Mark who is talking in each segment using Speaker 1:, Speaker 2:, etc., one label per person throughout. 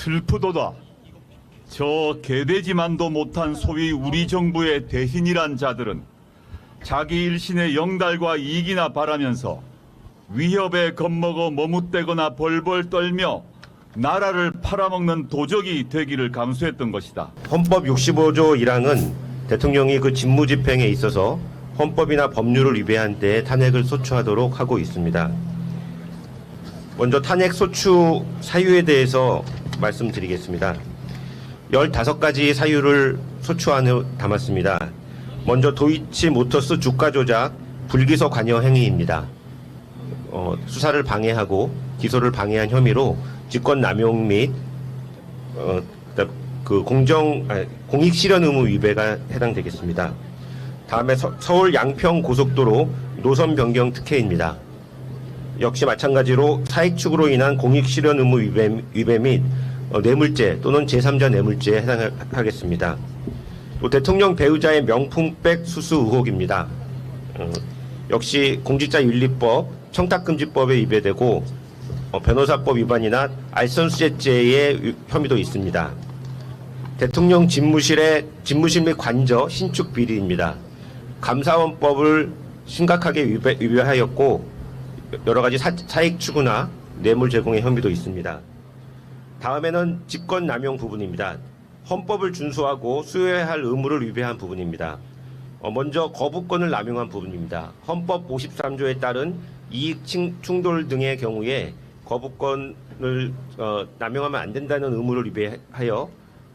Speaker 1: 슬프도다. 저 개돼지만도 못한 소위 우리 정부의 대신이란 자들은 자기 일신의 영달과 이익이나 바라면서 위협에 겁먹어 머뭇대거나 벌벌 떨며 나라를 팔아먹는 도적이 되기를 감수했던 것이다.
Speaker 2: 헌법 65조 1항은 대통령이 그 직무집행에 있어서 헌법이나 법률을 위배한 때에 탄핵을 소추하도록 하고 있습니다. 먼저 탄핵 소추 사유에 대해서 말씀드리겠습니다. 15가지 사유를 소추안에 담았습니다. 먼저 도이치모터스 주가 조작, 불기소 관여 행위입니다. 수사를 방해하고 기소를 방해한 혐의로 직권남용 및 공익 실현 의무 위배가 해당되겠습니다. 다음에 서울 양평 고속도로 노선 변경 특혜입니다. 역시 마찬가지로 사익 추구로 인한 공익 실현 의무 위배 및 뇌물죄 또는 제3자 뇌물죄에 해당하겠습니다. 또 대통령 배우자의 명품백 수수 의혹입니다. 역시 공직자윤리법, 청탁금지법에 위배되고 변호사법 위반이나 알선수재죄의 혐의도 있습니다. 대통령 집무실 및 관저 신축 비리입니다. 감사원법을 심각하게 위배하였고 여러 가지 사익 추구나 뇌물 제공의 혐의도 있습니다. 다음에는 직권남용 부분입니다. 헌법을 준수하고 수여해야 할 의무를 위배한 부분입니다. 먼저 거부권을 남용한 부분입니다. 헌법 53조에 따른 이익 충돌 등의 경우에 거부권을 남용하면 안 된다는 의무를 위배하여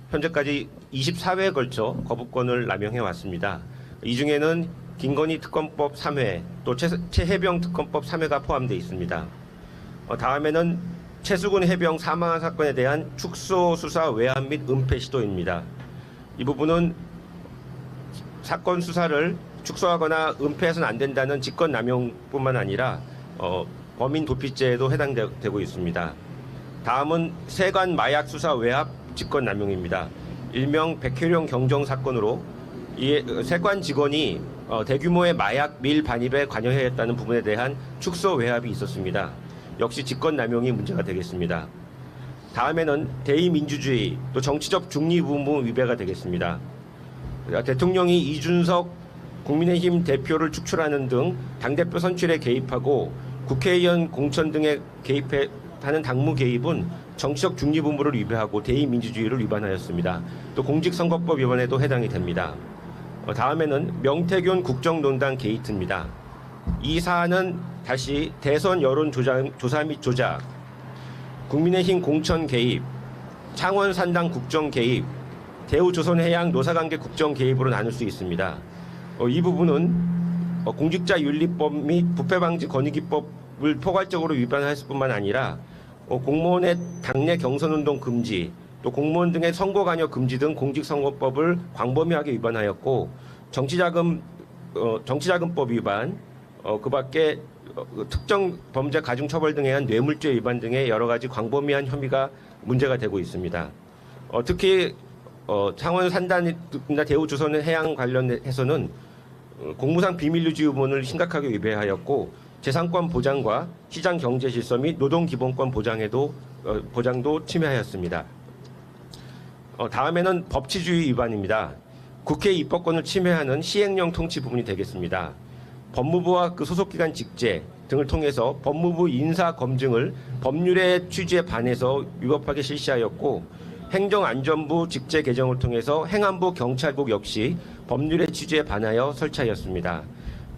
Speaker 2: 현재까지 24회에 걸쳐 거부권을 남용해 왔습니다. 이 중에는 김건희 특검법 3회, 또 최해병 특검법 3회가 포함되어 있습니다. 다음에는 최수근 해병 사망한 사건에 대한 축소 수사 외환 및 은폐 시도입니다. 이 부분은 사건 수사를 축소하거나 은폐해서는 안 된다는 직권남용뿐만 아니라 범인 도피죄에도 해당되고 있습니다. 다음은 세관 마약 수사 외압 직권남용입니다. 일명 백혜령 경정 사건으로 이 세관 직원이 대규모의 마약 밀 반입에 관여했다는 부분에 대한 축소 외압이 있었습니다. 역시 직권남용이 문제가 되겠습니다. 다음에는 대의민주주의 또 정치적 중립 의무 위배가 되겠습니다. 대통령이 이준석 국민의힘 대표를 축출하는 등 당대표 선출에 개입하고 국회의원 공천 등에 개입하는 당무 개입은 정치적 중립 의무를 위배하고 대의민주주의를 위반하였습니다. 또 공직선거법 위반에도 해당이 됩니다. 다음에는 명태균 국정농단 게이트입니다. 이 사안은 다시 대선 여론 조사 및 조작, 국민의힘 공천 개입, 창원 산당 국정 개입, 대우조선해양 노사관계 국정 개입으로 나눌 수 있습니다. 이 부분은 공직자윤리법 및 부패방지권익위법을 포괄적으로 위반했을 뿐만 아니라 공무원의 당내 경선운동 금지, 또 공무원 등의 선거 관여 금지 등 공직선거법을 광범위하게 위반하였고 정치자금법 위반, 그밖에 특정 범죄 가중처벌 등에 의한 뇌물죄 위반 등의 여러 가지 광범위한 혐의가 문제가 되고 있습니다. 특히 창원 산단이나 대우조선해양 관련해서는 공무상 비밀유지 의무를 심각하게 위배하였고 재산권 보장과 시장 경제 질서 및 노동 기본권 보장도 침해하였습니다. 다음에는 법치주의 위반입니다. 국회 입법권을 침해하는 시행령 통치 부분이 되겠습니다. 법무부와 그 소속기관 직제 등을 통해서 법무부 인사 검증을 법률의 취지에 반해서 위법하게 실시하였고 행정안전부 직제 개정을 통해서 행안부 경찰국 역시 법률의 취지에 반하여 설치하였습니다.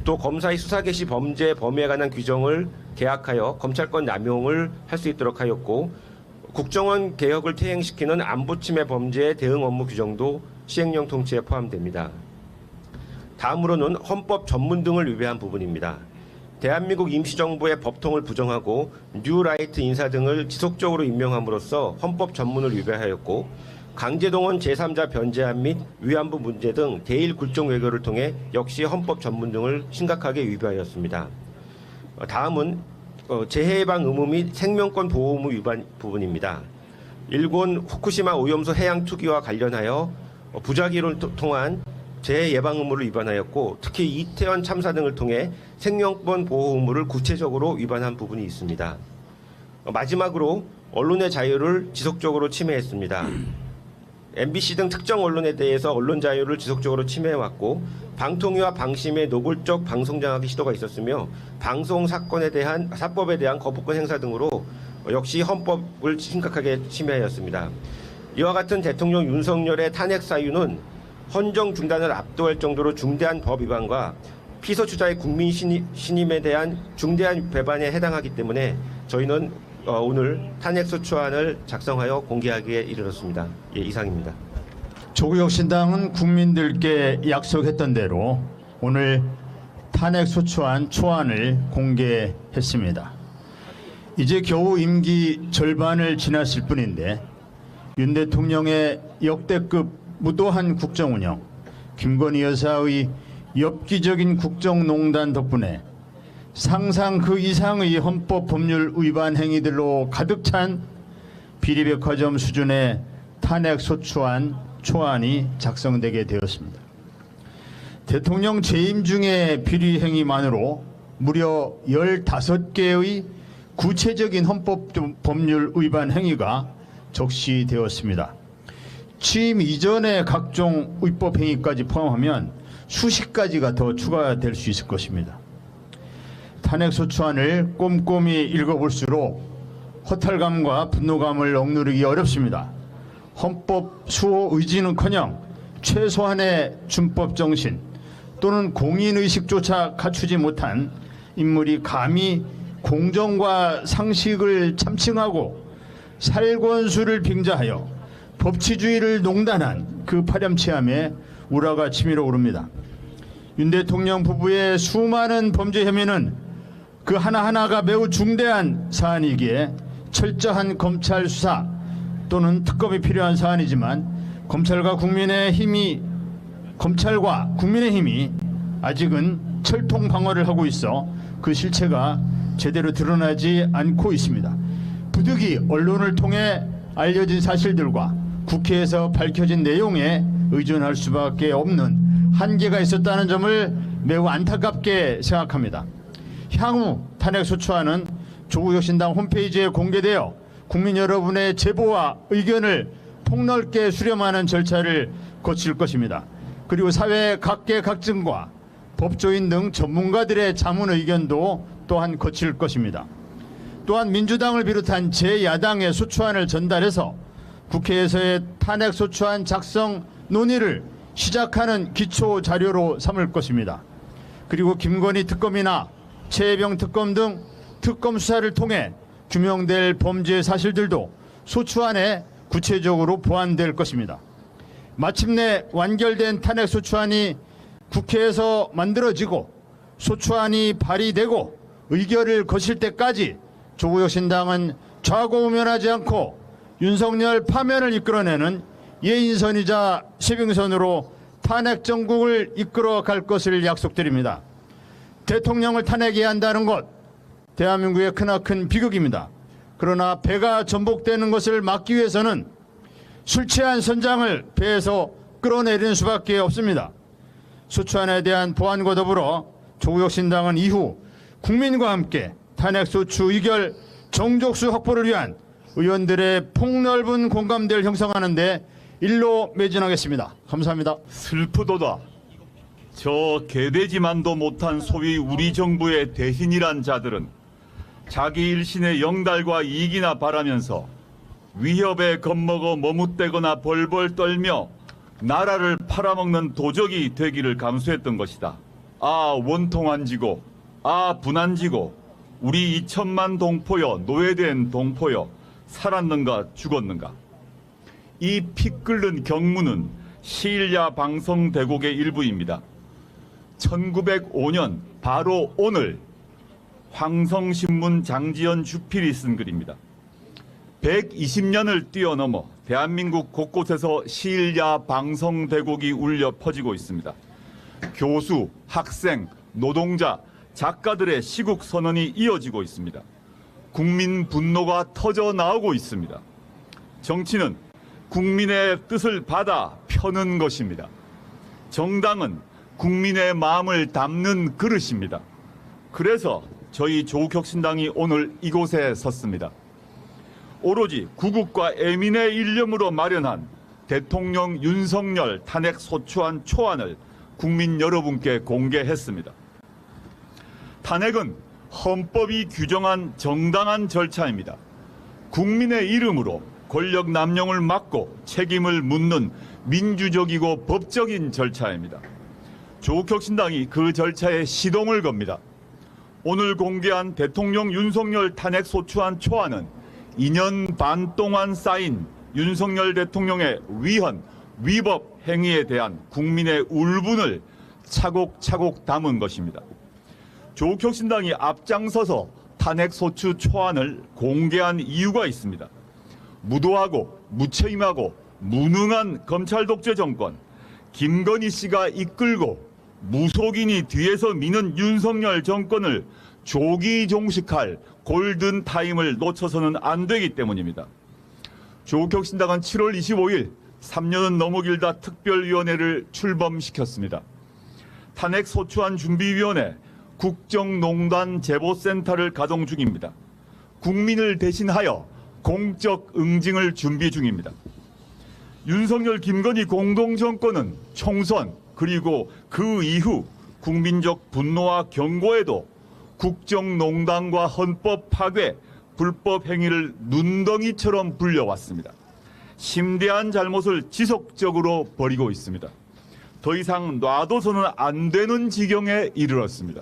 Speaker 2: 또 검사의 수사 개시 범죄 범위에 관한 규정을 개약하여 검찰권 남용을 할 수 있도록 하였고 국정원 개혁을 퇴행시키는 안보침해 범죄의 대응 업무 규정도 시행령 통치에 포함됩니다. 다음으로는 헌법 전문 등을 위배한 부분입니다. 대한민국 임시정부의 법통을 부정하고 뉴라이트 인사 등을 지속적으로 임명함으로써 헌법 전문을 위배하였고 강제동원 제3자 변제안 및 위안부 문제 등 대일 굴종 외교를 통해 역시 헌법 전문 등을 심각하게 위배하였습니다. 다음은 재해 예방 의무 및 생명권 보호 의무 위반 부분입니다. 일본 후쿠시마 오염수 해양 투기와 관련하여 부작위를 통한 재해 예방 의무를 위반하였고 특히 이태원 참사 등을 통해 생명권 보호 의무를 구체적으로 위반한 부분이 있습니다. 마지막으로 언론의 자유를 지속적으로 침해했습니다. MBC 등 특정 언론에 대해서 언론 자유를 지속적으로 침해해왔고 방통위와 방심의 노골적 방송 장악의 시도가 있었으며 방송 사법에 대한 거부권 행사 등으로 역시 헌법을 심각하게 침해하였습니다. 이와 같은 대통령 윤석열의 탄핵 사유는 헌정 중단을 압도할 정도로 중대한 법 위반과 피소추자의 국민 신임에 대한 중대한 배반에 해당하기 때문에 저희는 오늘 탄핵소추안을 작성하여 공개하기에 이르렀습니다. 예, 이상입니다.
Speaker 3: 조국혁신당은 국민들께 약속했던 대로 오늘 탄핵소추안 초안을 공개했습니다. 이제 겨우 임기 절반을 지났을 뿐인데 윤 대통령의 역대급 무도한 국정운영, 김건희 여사의 엽기적인 국정농단 덕분에 상상 그 이상의 헌법 법률 위반 행위들로 가득 찬 비리백화점 수준의 탄핵소추안 초안이 작성되게 되었습니다. 대통령 재임 중의 비리 행위만으로 무려 15개의 구체적인 헌법 법률 위반 행위가 적시되었습니다. 취임 이전의 각종 위법 행위까지 포함하면 수십 가지가 더 추가될 수 있을 것입니다. 탄핵소추안을 꼼꼼히 읽어볼수록 허탈감과 분노감을 억누르기 어렵습니다. 헌법 수호 의지는커녕 최소한의 준법 정신 또는 공인의식조차 갖추지 못한 인물이 감히 공정과 상식을 참칭하고 살권수를 빙자하여 법치주의를 농단한 그 파렴치함에 우라가 치밀어 오릅니다. 윤 대통령 부부의 수많은 범죄 혐의는 그 하나하나가 매우 중대한 사안이기에 철저한 검찰 수사 또는 특검이 필요한 사안이지만 검찰과 국민의 힘이 아직은 철통 방어를 하고 있어 그 실체가 제대로 드러나지 않고 있습니다. 부득이 언론을 통해 알려진 사실들과 국회에서 밝혀진 내용에 의존할 수밖에 없는 한계가 있었다는 점을 매우 안타깝게 생각합니다. 향후 탄핵소추안은 조국혁신당 홈페이지에 공개되어 국민 여러분의 제보와 의견을 폭넓게 수렴하는 절차를 거칠 것입니다. 그리고 사회 각계각층과 법조인 등 전문가들의 자문 의견도 또한 거칠 것입니다. 또한 민주당을 비롯한 제 야당의 소추안을 전달해서 국회에서의 탄핵소추안 작성 논의를 시작하는 기초 자료로 삼을 것입니다. 그리고 김건희 특검이나 최혜병 특검 등 특검 수사를 통해 규명될 범죄 사실들도 소추안에 구체적으로 보완될 것입니다. 마침내 완결된 탄핵소추안이 국회에서 만들어지고 소추안이 발의되고 의결을 거칠 때까지 조국혁신당은 좌고우면하지 않고 윤석열 파면을 이끌어내는 예인선이자 쇄빙선으로 탄핵 정국을 이끌어갈 것을 약속드립니다. 대통령을 탄핵해야 한다는 것, 대한민국의 크나큰 비극입니다. 그러나 배가 전복되는 것을 막기 위해서는 술 취한 선장을 배에서 끌어내리는 수밖에 없습니다. 소추안에 대한 보완과 더불어 조국혁신당은 이후 국민과 함께 탄핵소추 의결 정족수 확보를 위한 의원들의 폭넓은 공감대를 형성하는 데 일로 매진하겠습니다. 감사합니다.
Speaker 1: 슬프도다. 저 개되지만도 못한 소위 우리 정부의 대신이란 자들은 자기 일신의 영달과 이익이나 바라면서 위협에 겁먹어 머뭇대거나 벌벌 떨며 나라를 팔아먹는 도적이 되기를 감수했던 것이다. 아 원통한지고, 아 분한지고, 우리 2천만 동포여, 노예된 동포여, 살았는가 죽었는가. 이 피 끓는 경문은 시일야 방송 대곡의 일부입니다. 1905년 바로 오늘 황성신문 장지연 주필이 쓴 글입니다. 120년을 뛰어넘어 대한민국 곳곳에서 시일야 방송 대곡이 울려 퍼지고 있습니다. 교수, 학생, 노동자, 작가들의 시국 선언이 이어지고 있습니다. 국민 분노가 터져 나오고 있습니다. 정치는 국민의 뜻을 받아 펴는 것입니다. 정당은 국민의 마음을 담는 그릇입니다. 그래서 저희 조국혁신당이 오늘 이곳에 섰습니다. 오로지 구국과 애민의 일념으로 마련한 대통령 윤석열 탄핵 소추안 초안을 국민 여러분께 공개했습니다. 탄핵은 헌법이 규정한 정당한 절차입니다. 국민의 이름으로 권력 남용을 막고 책임을 묻는 민주적이고 법적인 절차입니다. 조국혁신당이 그 절차에 시동을 겁니다. 오늘 공개한 대통령 윤석열 탄핵 소추안 초안은 2년 반 동안 쌓인 윤석열 대통령의 위헌, 위법 행위에 대한 국민의 울분을 차곡차곡 담은 것입니다. 조국혁신당이 앞장서서 탄핵 소추 초안을 공개한 이유가 있습니다. 무도하고 무책임하고 무능한 검찰 독재 정권, 김건희 씨가 이끌고 무속인이 뒤에서 미는 윤석열 정권을 조기 종식할 골든 타임을 놓쳐서는 안 되기 때문입니다. 조국혁신당은 7월 25일 3년은 너무 길다 특별위원회를 출범시켰습니다. 탄핵 소추안 준비위원회 국정농단 제보센터를 가동 중입니다. 국민을 대신하여 공적 응징을 준비 중입니다. 윤석열 김건희 공동정권은 총선 그리고 그 이후 국민적 분노와 경고에도 국정농단과 헌법 파괴, 불법 행위를 눈덩이처럼 불려왔습니다. 심대한 잘못을 지속적으로 벌이고 있습니다. 더 이상 놔둬서는 안 되는 지경에 이르렀습니다.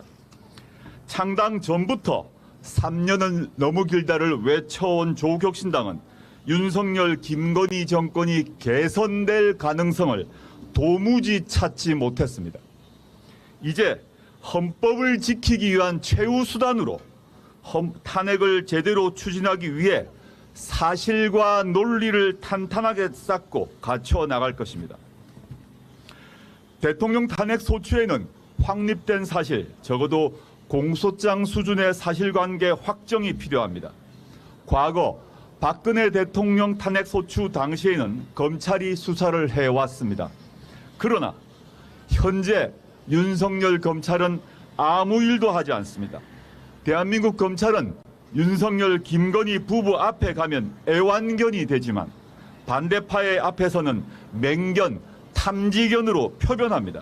Speaker 1: 창당 전부터 3년은 너무 길다를 외쳐온 조국혁신당은 윤석열 김건희 정권이 개선될 가능성을 도무지 찾지 못했습니다. 이제 헌법을 지키기 위한 최후 수단으로 탄핵을 제대로 추진하기 위해 사실과 논리를 탄탄하게 쌓고 갖춰 나갈 것입니다. 대통령 탄핵 소추에는 확립된 사실, 적어도 공소장 수준의 사실관계 확정이 필요합니다. 과거 박근혜 대통령 탄핵 소추 당시에는 검찰이 수사를 해왔습니다. 그러나 현재 윤석열 검찰은 아무 일도 하지 않습니다. 대한민국 검찰은 윤석열 김건희 부부 앞에 가면 애완견이 되지만 반대파의 앞에서는 맹견, 탐지견으로 표변합니다.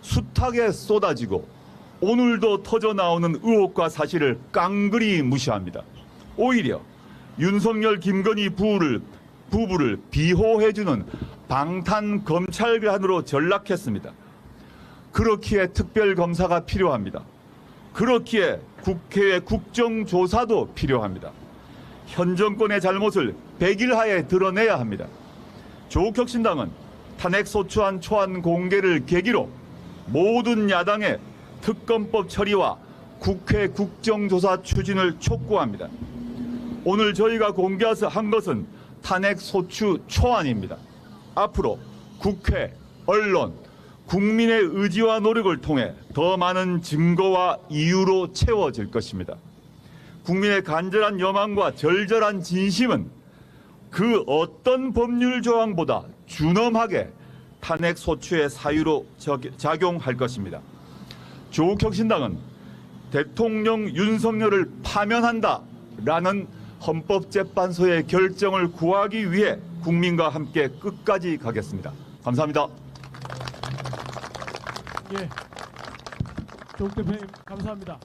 Speaker 1: 숱하게 쏟아지고 오늘도 터져나오는 의혹과 사실을 깡그리 무시합니다. 오히려 윤석열 김건희 부부를 비호해주는 방탄 검찰관으로 전락했습니다. 그렇기에 특별검사가 필요합니다. 그렇기에 국회의 국정조사도 필요합니다. 현 정권의 잘못을 백일하에 드러내야 합니다. 조국혁신당은 탄핵소추안 초안 공개를 계기로 모든 야당의 특검법 처리와 국회 국정조사 추진을 촉구합니다. 오늘 저희가 공개한 것은 탄핵소추 초안입니다. 앞으로 국회, 언론, 국민의 의지와 노력을 통해 더 많은 증거와 이유로 채워질 것입니다. 국민의 간절한 여망과 절절한 진심은 그 어떤 법률 조항보다 준엄하게 탄핵 소추의 사유로 작용할 것입니다. 조국혁신당은 대통령 윤석열을 파면한다라는 헌법재판소의 결정을 구하기 위해 국민과 함께 끝까지 가겠습니다. 감사합니다.
Speaker 4: 예, 조국 대표님 감사합니다.